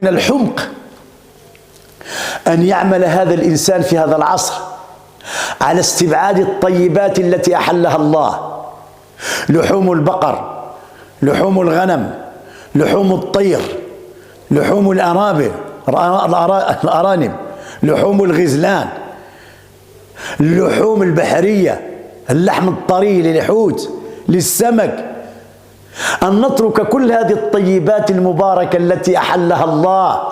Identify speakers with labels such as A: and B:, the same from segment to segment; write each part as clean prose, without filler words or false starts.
A: من الحمق أن يعمل هذا الإنسان في هذا العصر على استبعاد الطيبات التي أحلها الله: لحوم البقر، لحوم الغنم، لحوم الطير، لحوم الأرانب، لحوم الغزلان، اللحوم البحرية، اللحم الطري للحوت، للسمك. أن نترك كل هذه الطيبات المباركة التي أحلها الله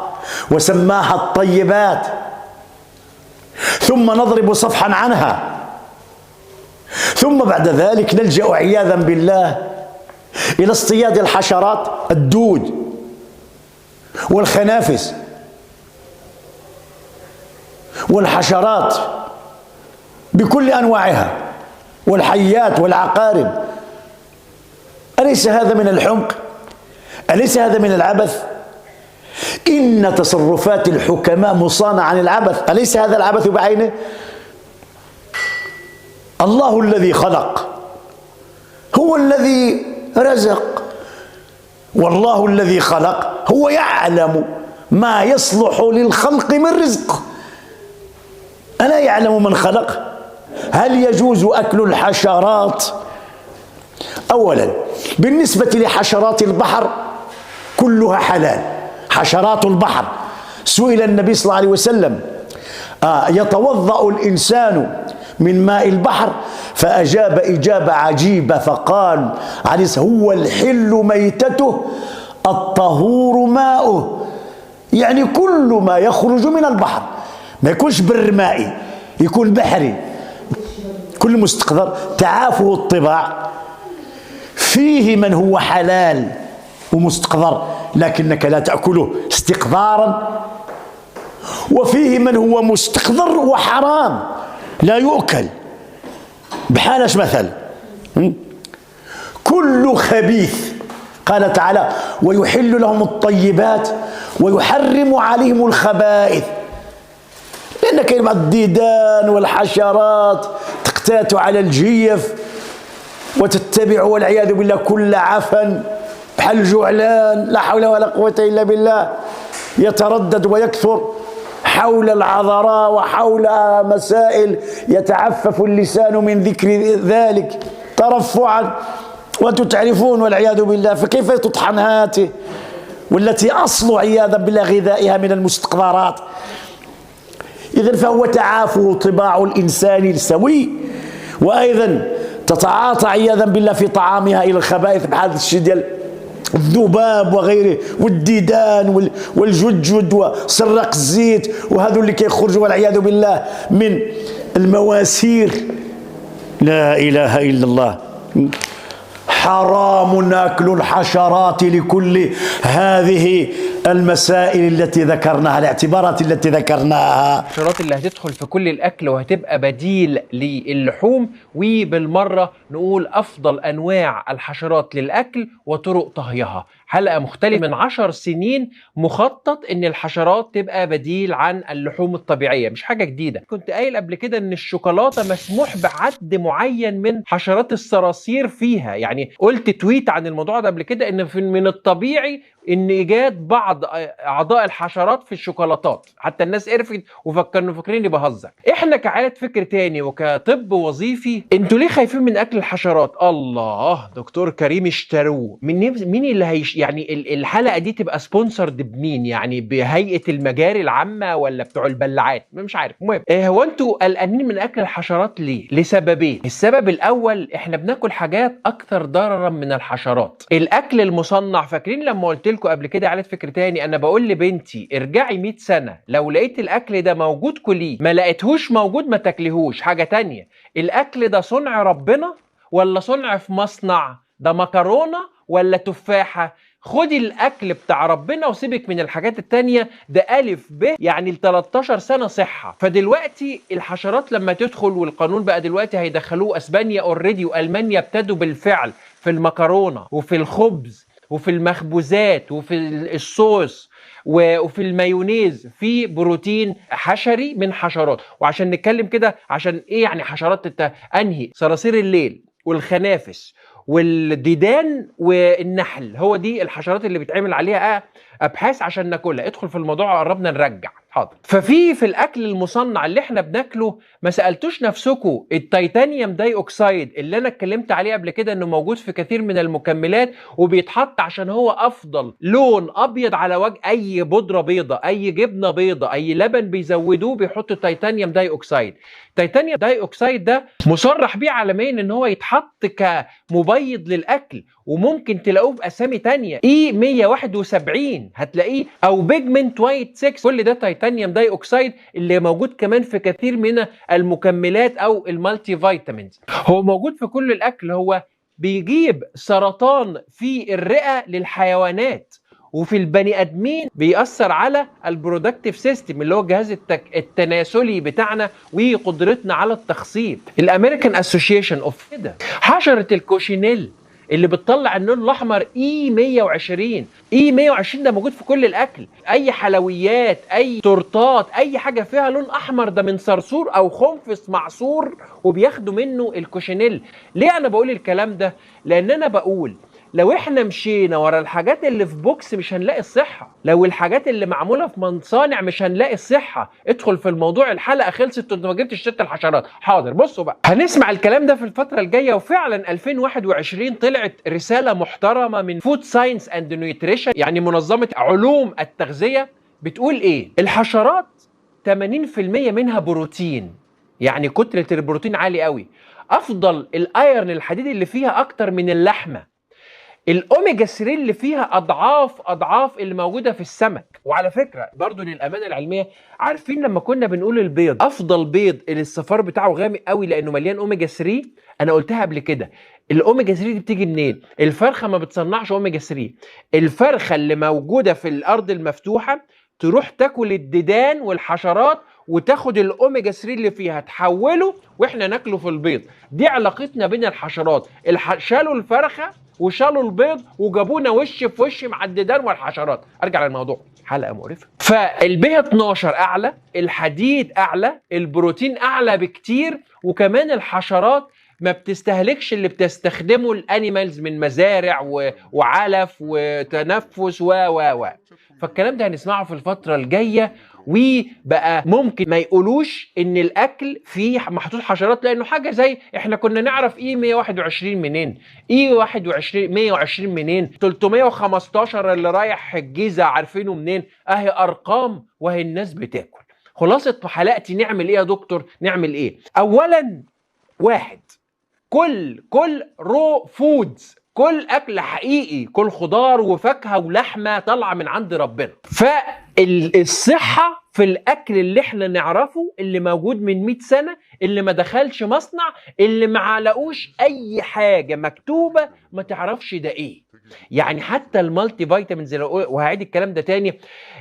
A: وسماها الطيبات، ثم نضرب صفحا عنها، ثم بعد ذلك نلجأ عياذا بالله إلى اصطياد الحشرات، الدود والخنافس والحشرات بكل أنواعها والحيات والعقارب. أليس هذا من الحمق؟ أليس هذا من العبث؟ إن تصرفات الحكماء مصانعة عن العبث. أليس هذا العبث بعينه؟ الله الذي خلق هو الذي رزق، والله الذي خلق هو يعلم ما يصلح للخلق من رزق. ألا يعلم من خلق؟ هل يجوز أكل الحشرات؟ أولا، بالنسبة لحشرات البحر كلها حلال. حشرات البحر، سئل النبي صلى الله عليه وسلم: يتوضأ الإنسان من ماء البحر؟ فأجاب إجابة عجيبة فقال عليه: هو الحل ميتته الطهور ماؤه. يعني كل ما يخرج من البحر، ما يكونش بر مائي، يكون بحري، كل مستقذر. تعافه الطباع، فيه من هو حلال ومستقذر لكنك لا تأكله استقذارا، وفيه من هو مستقذر وحرام لا يؤكل. بحالش مثل كل خبيث، قال تعالى: ويحل لهم الطيبات ويحرم عليهم الخبائث. لأن كاين بعض الديدان والحشرات تقتات على الجيف وتتبع والعياذ بالله كل عفن، بحال الجعلان، لا حول ولا قوة إلا بالله، يتردد ويكثر حول العذراء وحول مسائل يتعفف اللسان من ذكر ذلك ترفعا، وأنتم تعرفون والعياذ بالله. فكيف تطحن هاته والتي أصل عياذا بالله غذائها من المستقذرات؟ إذن فهو تعافه طباع الإنسان السوي، وأيضا تتعاطى عياذا بالله في طعامها إلى الخبائث بحال الشيء ديال الذباب وغيره، والديدان والجدجد وسراق الزيت، وهذو اللي كيخرجوا والعياذ بالله من المواسير. لا إله إلا الله. حرام أكل الحشرات لكل هذه المسائل التي ذكرناها، الاعتبارات التي ذكرناها.
B: الحشرات اللي هتدخل في كل الأكل وهتبقى بديل للحوم، وبالمرة نقول أفضل أنواع الحشرات للأكل وطرق طهيها. حلقة مختلفة من 10 سنين مخطط إن الحشرات تبقى بديل عن اللحوم الطبيعية، مش حاجة جديدة. كنت قايل قبل كده إن الشوكولاتة مسموح بعد معين من حشرات الصراصير فيها، يعني قلت تويت عن الموضوع ده قبل كده، إن من الطبيعي إن إيجاد بعض أعضاء الحشرات في الشوكولاتات، حتى الناس عرفت وفكروا فاكرين بهزر. إحنا كعائلة فكر تاني وكطب وظيفي، أنتوا ليه خايفين من أكل الحشرات؟ الله، دكتور كريم اشتروه مين اللي يعني الحلقة دي تبقى سبونسرد بمين؟ يعني بهيئة المجاري العامة ولا بتوع البلعات؟ مش عارف. المهم، هو أنتوا قلقانين من أكل الحشرات ليه؟ لسببين. السبب الأول، إحنا بناكل حاجات أكثر ضررا من الحشرات. الأكل المصنع، فاكرين لما قلت لكم قبل كده على فكر تاني، انا بقول لبنتي ارجعي 100 سنه لو لقيت الاكل ده موجود كليه، ما لقيتهوش موجود ما تاكليهوش. حاجه تانية، الاكل ده صنع ربنا ولا صنع في مصنع؟ ده مكرونه ولا تفاحه؟ خدي الاكل بتاع ربنا وسيبك من الحاجات التانية. ده الف ب يعني ال 13 سنه صحه. فدلوقتي الحشرات لما تدخل، والقانون بقى دلوقتي هيدخلوه، اسبانيا اوريدي والمانيا ابتدوا بالفعل في المكرونه وفي الخبز وفي المخبوزات وفي الصوص وفي المايونيز في بروتين حشري من حشرات. وعشان نتكلم كده، عشان ايه يعني حشرات؟ انهي صراصير الليل والخنافس والديدان والنحل، هو دي الحشرات اللي بيتعمل عليها ابحاث عشان ناكلها. ادخل في الموضوع وقربنا نرجع. حاضر. ففي الاكل المصنع اللي احنا بناكله، ما سالتوش نفسكم التيتانيوم داي اوكسايد اللي انا اتكلمت عليه قبل كده انه موجود في كثير من المكملات وبيتحط عشان هو افضل لون ابيض على وجه اي بودره بيضه، اي جبنه بيضه، اي لبن بيزودوه بيحطوا تيتانيوم داي اوكسايد. تيتانيوم داي اوكسايد ده مصرح بيه عالميا ان هو يتحط كمبيض للاكل، وممكن تلاقوه باسامي تانية E171 هتلاقيه، او بيجمنت وايت 6، كل ده تيتانيوم داي اوكسايد اللي موجود كمان في كثير من المكملات او المالتي فيتامينز. هو موجود في كل الاكل. هو بيجيب سرطان في الرئه للحيوانات، وفي البني ادمين بيأثر على البرودكتيف سيستم اللي هو الجهاز التناسلي بتاعنا وقدرتنا على التخصيب. الامريكان اسوشيشن اوف كده حشره الكوشينيل اللي بتطلع اللون الاحمر E120. E120 ده موجود في كل الاكل، اي حلويات، اي تورتات، اي حاجه فيها لون احمر ده من صرصور او خنفس معصور وبياخدوا منه الكوشينيل. ليه انا بقول الكلام ده؟ لان انا بقول لو احنا مشينا ورا الحاجات اللي في بوكس مش هنلاقي الصحة، لو الحاجات اللي معمولة في مصانع مش هنلاقي الصحة. ادخل في الموضوع، الحلقة خلصت وانت ما جبتش ست الحشرات. حاضر. بصوا بقى، هنسمع الكلام ده في الفترة الجاية. وفعلا 2021 طلعت رسالة محترمة من فود ساينس اند نيوتريشن، يعني منظمة علوم التغذية، بتقول ايه؟ الحشرات 80% منها بروتين، يعني كتلة البروتين عالي قوي. افضل الايرن الحديد اللي فيها اكتر من اللحمة. الاوميجا 3 اللي فيها اضعاف اللي موجوده في السمك. وعلى فكره برضو للامانه العلميه، عارفين لما كنا بنقول البيض افضل بيض اللي الصفار بتاعه غامق قوي لانه مليان اوميجا 3، انا قلتها قبل كده. الاوميجا 3 دي بتيجي منين؟ الفرخه ما بتصنعش اوميجا 3. الفرخه اللي موجوده في الارض المفتوحه تروح تاكل الديدان والحشرات وتاخد الاوميجا 3 اللي فيها تحوله واحنا ناكله في البيض. دي علاقتنا بين الحشرات. شالوا الفرخه وشالوا البيض وجابونا وش في وش مع الديدان والحشرات. ارجع للموضوع، حلقه مقرفه. فالبي 12 اعلى، الحديد اعلى، البروتين اعلى بكتير، وكمان الحشرات ما بتستهلكش اللي بتستخدمه الانيمالز من مزارع وعلف وتنفس و فالكلام ده هنسمعه في الفتره الجايه. وبقى ممكن ما يقولوش ان الاكل فيه محطوط حشرات، لانه حاجه زي احنا كنا نعرف E121 منين، E120 منين، 315 اللي رايح الجيزه عارفينه منين. اهي ارقام وهي الناس بتاكل. خلاصه حلقتي نعمل ايه يا دكتور؟ نعمل ايه؟ اولا، واحد، كل رو فودز، كل اكل حقيقي، كل خضار وفاكهه ولحمه طالعه من عند ربنا. فالصحه في الاكل اللي احنا نعرفه، اللي موجود من 100 سنه، اللي ما دخلش مصنع، اللي ما علقوش اي حاجه مكتوبه ما تعرفش ده ايه. يعني حتى المالتي فيتامينز، وهعيد الكلام ده تاني،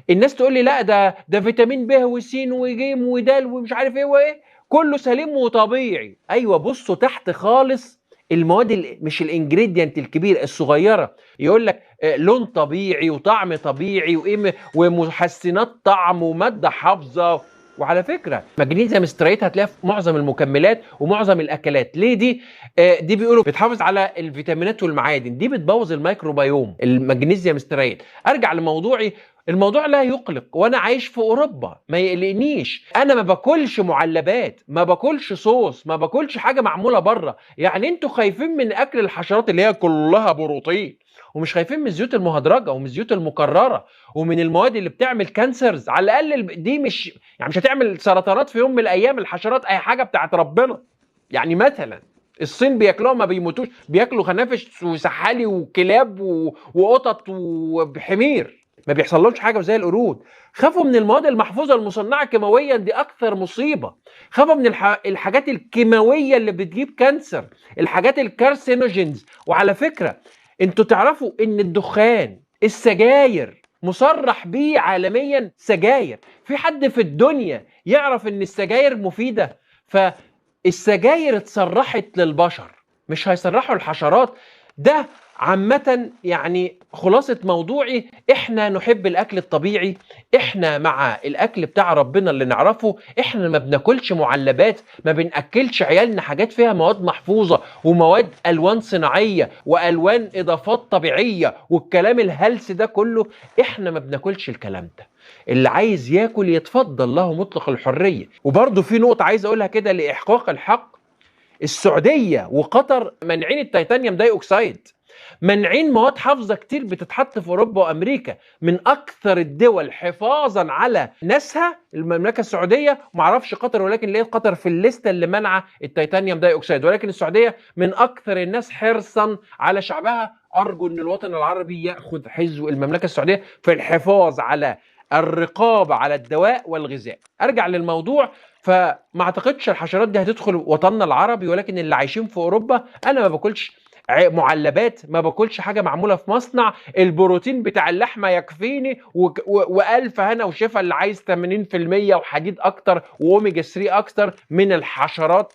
B: الناس تقول لي لا ده فيتامين ب وسين وجيم ودال ومش عارف ايه وايه، كله سليم وطبيعي. ايوه، بصوا تحت خالص المواد مش الانجريدينت الكبير، الصغيره، يقول لك لون طبيعي وطعم طبيعي ومحسنات طعم وماده حافظه. وعلى فكره مغنيسيوم ستريت هتلاقيها في معظم المكملات ومعظم الاكلات. ليه دي بيقولوا بتحافظ على الفيتامينات والمعادن، دي بتبوظ الميكروبيوم المغنيسيوم ستريت. ارجع لموضوعي، الموضوع لا يقلق، وانا عايش في اوروبا ما يقلقنيش. انا ما باكلش معلبات، ما باكلش صوص، ما باكلش حاجه معموله بره. يعني انتوا خايفين من اكل الحشرات اللي هي كلها بروتين، ومش خايفين من الزيوت المهدرجه ومن الزيوت المكرره ومن المواد اللي بتعمل كانسرز. على الاقل دي مش هتعمل سرطانات في يوم من الايام. الحشرات اي حاجه بتاعت ربنا. يعني مثلا الصين بياكلوها ما بيموتوش، بياكلوا خنافش وسحالي وكلاب وقطط وحمير، ما بيحصلهمش حاجه زي القرود. خافوا من المواد المحفوظه المصنعه كيماويا، دي اكثر مصيبه. خافوا من الحاجات الكيماويه اللي بتجيب كانسر، الحاجات الكارسينوجينز. وعلى فكره انتوا تعرفوا ان الدخان، السجاير، مصرح بيه عالميا سجاير. في حد في الدنيا يعرف ان السجاير مفيده؟ فالسجاير اتصرحت للبشر، مش هيصرحوا الحشرات. ده عامة يعني خلاصة موضوعي، احنا نحب الاكل الطبيعي، احنا مع الاكل بتاع ربنا اللي نعرفه، احنا ما بناكلش معلبات، ما بناكلش عيالنا حاجات فيها مواد محفوظه ومواد الوان صناعيه والوان اضافات طبيعيه والكلام الهلس ده كله. احنا ما بناكلش الكلام ده. اللي عايز ياكل يتفضل، له مطلق الحريه. وبرضه في نقطه عايز اقولها كده لاحقاق الحق، السعوديه وقطر مانعين التيتانيوم داي اوكسايد، مانعين مواد حافظه كتير بتتحط في اوروبا وامريكا. من اكثر الدول حفاظا على ناسها المملكه السعوديه، معرفش قطر، ولكن لقيت قطر في الليسته اللي منع التيتانيوم داي اوكسيد، ولكن السعوديه من اكثر الناس حرصا على شعبها. ارجو ان الوطن العربي ياخذ حذو المملكه السعوديه في الحفاظ على الرقابه على الدواء والغذاء. ارجع للموضوع، فما اعتقدش الحشرات دي هتدخل وطننا العربي، ولكن اللي عايشين في اوروبا، انا ما باكلش معلبات، ما باكلش حاجه معموله في مصنع، البروتين بتاع اللحمه يكفيني والف هنا وشفا اللي عايز 80% وحديد اكتر واوميجا 3 اكتر من الحشرات